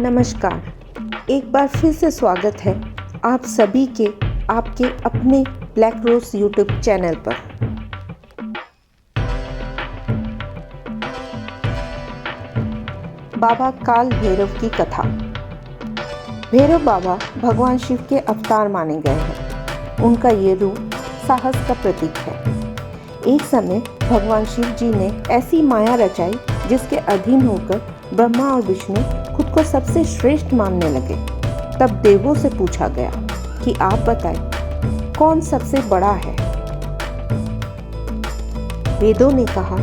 नमस्कार। एक बार फिर से स्वागत है आप सभी के आपके अपने ब्लैक रोज यूट्यूब चैनल पर। बाबा काल भैरव की कथा। भैरव बाबा भगवान शिव के अवतार माने गए हैं। उनका ये रूप साहस का प्रतीक है। एक समय भगवान शिव जी ने ऐसी माया रचाई जिसके अधीन होकर ब्रह्मा और विष्णु खुद को सबसे श्रेष्ठ मानने लगे। तब देवों से पूछा गया कि आप बताएं कौन सबसे बड़ा है। वेदों ने कहा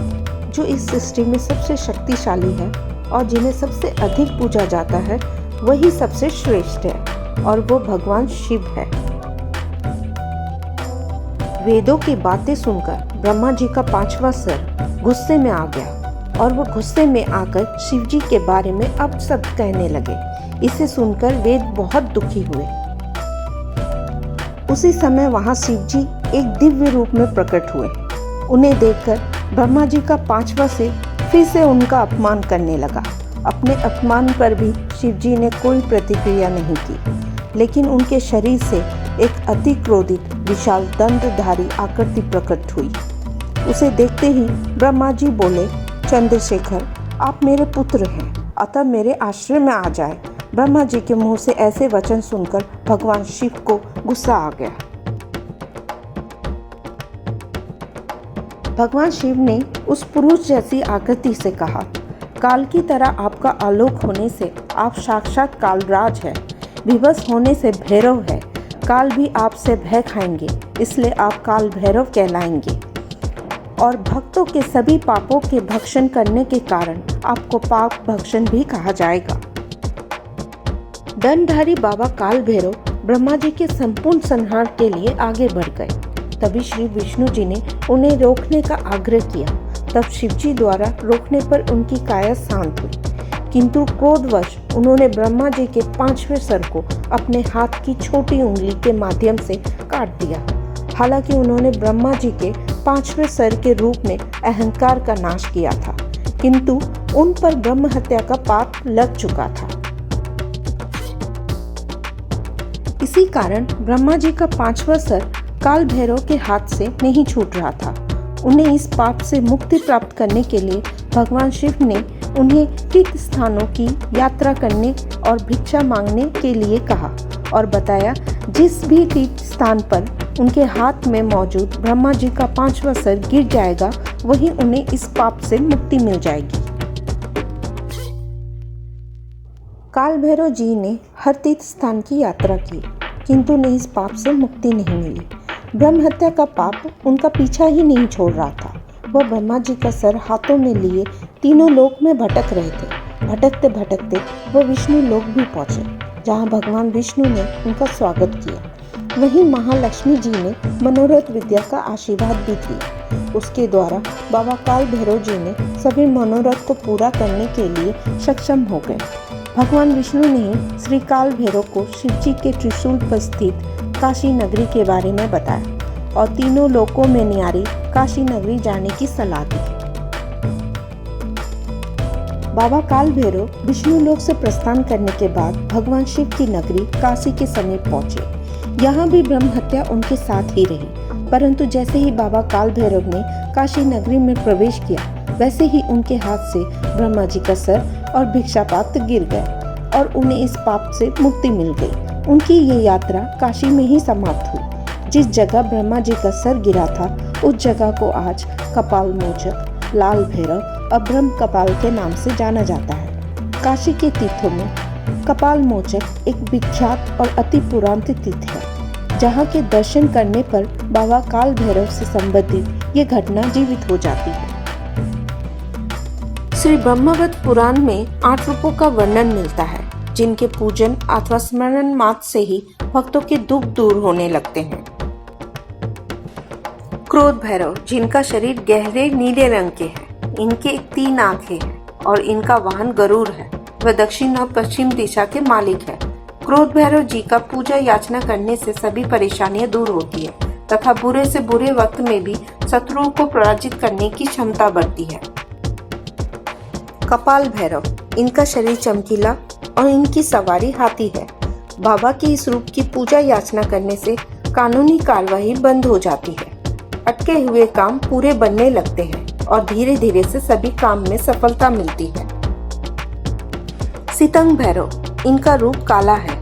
जो इस सृष्टि में सबसे शक्तिशाली है और जिन्हें सबसे अधिक पूजा जाता है वही सबसे श्रेष्ठ है और वो भगवान शिव है। वेदों की बातें सुनकर ब्रह्मा जी का पांचवा सर गुस्से में आ गया और वो गुस्से में आकर शिव जी के बारे में अपशब्द कहने लगे। इसे सुनकर वेद बहुत दुखी हुए। उसी समय वहां शिव जी एक दिव्य रूप में प्रकट हुए। उन्हें देखकर ब्रह्मा जी का पांचवा सिर फिर से उनका अपमान करने लगा। अपने अपमान पर भी शिव जी ने कोई प्रतिक्रिया नहीं की, लेकिन उनके शरीर से एक अति क्रोधित विशाल दंडधारी आकृति प्रकट हुई। उसे देखते ही ब्रह्मा जी बोले, चंद्रशेखर, आप मेरे पुत्र हैं, अतः मेरे आश्रय में आ जाए। ब्रह्मा जी के मुंह से ऐसे वचन सुनकर भगवान शिव को गुस्सा आ गया। भगवान शिव ने उस पुरुष जैसी आकृति से कहा, काल की तरह आपका आलोक होने से आप साक्षात कालराज हैं। विवश होने से भैरव है। काल भी आपसे भय खाएंगे, इसलिए आप काल भैरव कहलाएंगे और भक्तों के सभी पापों के भक्षण करने के कारण आपको पाप भक्षण भी कहा जाएगा। दंडधारी बाबा काल भैरव ब्रह्मा जी के संपूर्ण संहार के लिए आगे बढ़ गए। तभी श्री विष्णु जी ने उन्हें रोकने का आग्रह किया। तब शिव जी द्वारा रोकने पर उनकी काया शांत हुई, किंतु क्रोधवश उन्होंने ब्रह्मा जी के पांचवें सर को अपने हाथ की छोटी उंगली के माध्यम से काट दिया। हालांकि उन्होंने ब्रह्मा जी के पांचवें सर के रूप में अहंकार का नाश किया था, किंतु उन पर ब्रह्म हत्या का पाप लग चुका था। इसी कारण ब्रह्मा जी का पांचवा सर काल भैरव के हाथ से नहीं छूट रहा था। उन्हें इस पाप से मुक्ति प्राप्त करने के लिए भगवान शिव ने उन्हें तीर्थ स्थानों की यात्रा करने और भिक्षा मांगने के लिए कहा और बताया जिस भी तीर्थ स्थान पर उनके हाथ में मौजूद ब्रह्मा जी का पांचवा सर गिर जाएगा वहीं उन्हें इस पाप से मुक्ति मिल जाएगी। काल भैरव जी ने हर तीर्थ स्थान की यात्रा की, किंतु उन्हें इस पाप से मुक्ति नहीं मिली। ब्रह्म हत्या का पाप उनका पीछा ही नहीं छोड़ रहा था। वह ब्रह्मा जी का सर हाथों में लिए तीनों लोक में भटक रहे थे। भटकते भटकते वह विष्णु लोक भी पहुंचे, जहां भगवान विष्णु ने उनका स्वागत किया। वहीं महालक्ष्मी जी ने मनोरथ विद्या का आशीर्वाद भी दिया। उसके द्वारा बाबा काल भैरव जी ने सभी मनोरथ को पूरा करने के लिए सक्षम हो गए। भगवान विष्णु ने श्री काल भैरव को शिव जी के त्रिशूल पर स्थित काशी नगरी के बारे में बताया और तीनों लोकों में न्यारी काशी नगरी जाने की सलाह दी। बाबा काल भैरव विष्णु लोक से प्रस्थान करने के बाद भगवान शिव की नगरी काशी के समीप पहुंचे। यहाँ भी ब्रह्म हत्या उनके साथ ही रही, परंतु जैसे ही बाबा काल भैरव ने काशी नगरी में प्रवेश किया वैसे ही उनके हाथ से ब्रह्मा जी का सर और भिक्षा पात्र गिर गए और उन्हें इस पाप से मुक्ति मिल गई। उनकी ये यात्रा काशी में ही समाप्त हुई। जिस जगह ब्रह्मा जी का सर गिरा था उस जगह को आज कपाल मोचक, लाल भैरव और ब्रह्म कपाल के नाम से जाना जाता है। काशी के तीर्थों में कपाल मोचक एक विख्यात और अति पुरातन तीर्थ है, जहाँ के दर्शन करने पर बाबा काल भैरव से संबंधित ये घटना जीवित हो जाती है। श्री ब्रह्मवत पुराण में 8 रूपों का वर्णन मिलता है, जिनके पूजन अथवा स्मरण मात्र से ही भक्तों के दुख दूर होने लगते हैं। क्रोध भैरव, जिनका शरीर गहरे नीले रंग के है, इनके 3 आंखें हैं और इनका वाहन गरुड़ है। वह दक्षिण और पश्चिम दिशा के मालिक है। क्रोध भैरव जी का पूजा याचना करने से सभी परेशानियां दूर होती है तथा बुरे से बुरे वक्त में भी शत्रुओं को पराजित करने की क्षमता बढ़ती है। कपाल भैरव, इनका शरीर चमकीला और इनकी सवारी हाथी है। बाबा के इस रूप की पूजा याचना करने से कानूनी कार्रवाई बंद हो जाती है, अटके हुए काम पूरे बनने लगते हैं और धीरे धीरे से सभी काम में सफलता मिलती है। सितंग भैरव, इनका रूप काला है,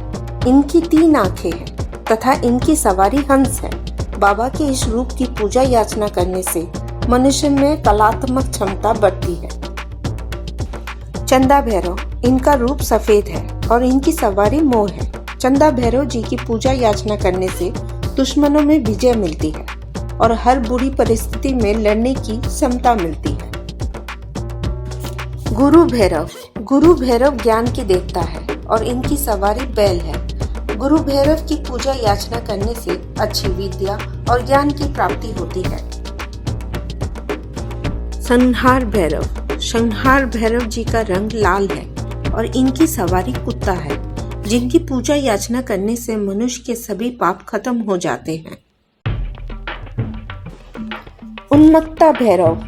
इनकी 3 आंखें हैं तथा इनकी सवारी हंस है। बाबा के इस रूप की पूजा याचना करने से मनुष्य में कलात्मक क्षमता बढ़ती है। चंदा भैरव, इनका रूप सफेद है और इनकी सवारी मोर है। चंदा भैरव जी की पूजा याचना करने से दुश्मनों में विजय मिलती है और हर बुरी परिस्थिति में लड़ने की क्षमता मिलती है। गुरु भैरव, गुरु भैरव ज्ञान की देवता है और इनकी सवारी बैल है। गुरु भैरव की पूजा याचना करने से अच्छी विद्या और ज्ञान की प्राप्ति होती है। संहार भैरव, संहार भैरव जी का रंग लाल है और इनकी सवारी कुत्ता है, जिनकी पूजा याचना करने से मनुष्य के सभी पाप खत्म हो जाते हैं। उन्मत्ता भैरव,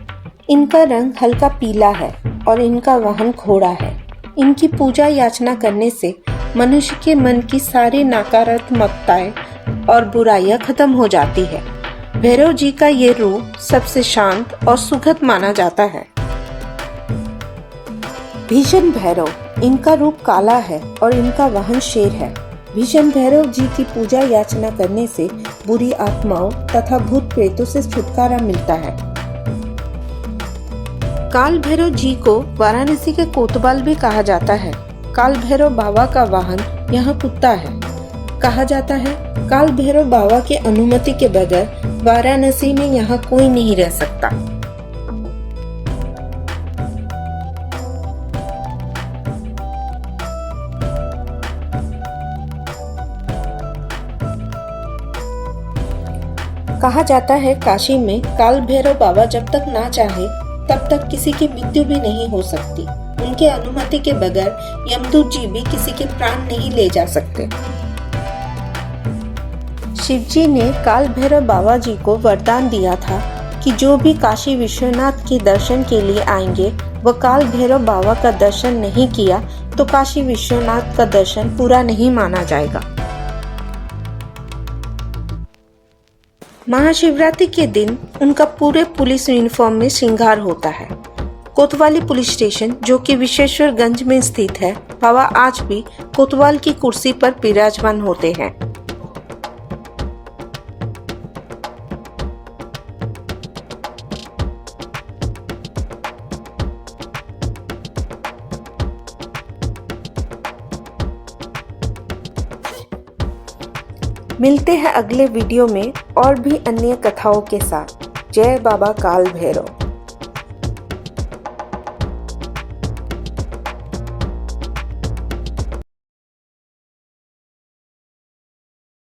इनका रंग हल्का पीला है और इनका वाहन घोड़ा है। इनकी पूजा याचना करने से मनुष्य के मन की सारी नकारात्मकताएं और बुराइयां खत्म हो जाती है। भैरव जी का ये रूप सबसे शांत और सुखद माना जाता है। भीषण भैरव, इनका रूप काला है और इनका वाहन शेर है। भीषण भैरव जी की पूजा याचना करने से बुरी आत्माओं तथा भूत प्रेतों से छुटकारा मिलता है। काल भैरव जी को वाराणसी के कोतवाल भी कहा जाता है। काल भैरव बाबा का वाहन यहाँ कुत्ता है। कहा जाता है काल भैरव बाबा के अनुमति के बगैर वाराणसी में यहाँ कोई नहीं रह सकता। कहा जाता है काशी में काल भैरव बाबा जब तक ना चाहे तब तक किसी की मृत्यु भी नहीं हो सकती। उनके अनुमति के बगैर यमदूत जी भी किसी के प्राण नहीं ले जा सकते। शिव जी ने काल भैरव बाबा जी को वरदान दिया था कि जो भी काशी विश्वनाथ के दर्शन के लिए आएंगे वह काल भैरव बाबा का दर्शन नहीं किया तो काशी विश्वनाथ का दर्शन पूरा नहीं माना जाएगा। महाशिवरात्रि के दिन उनका पूरे पुलिस यूनिफॉर्म में श्रृंगार होता है। कोतवाली पुलिस स्टेशन जो कि विश्वेश्वरगंज में स्थित है, बाबा आज भी कोतवाल की कुर्सी पर विराजमान होते हैं। मिलते हैं अगले वीडियो में और भी अन्य कथाओं के साथ। जय बाबा काल भैरव।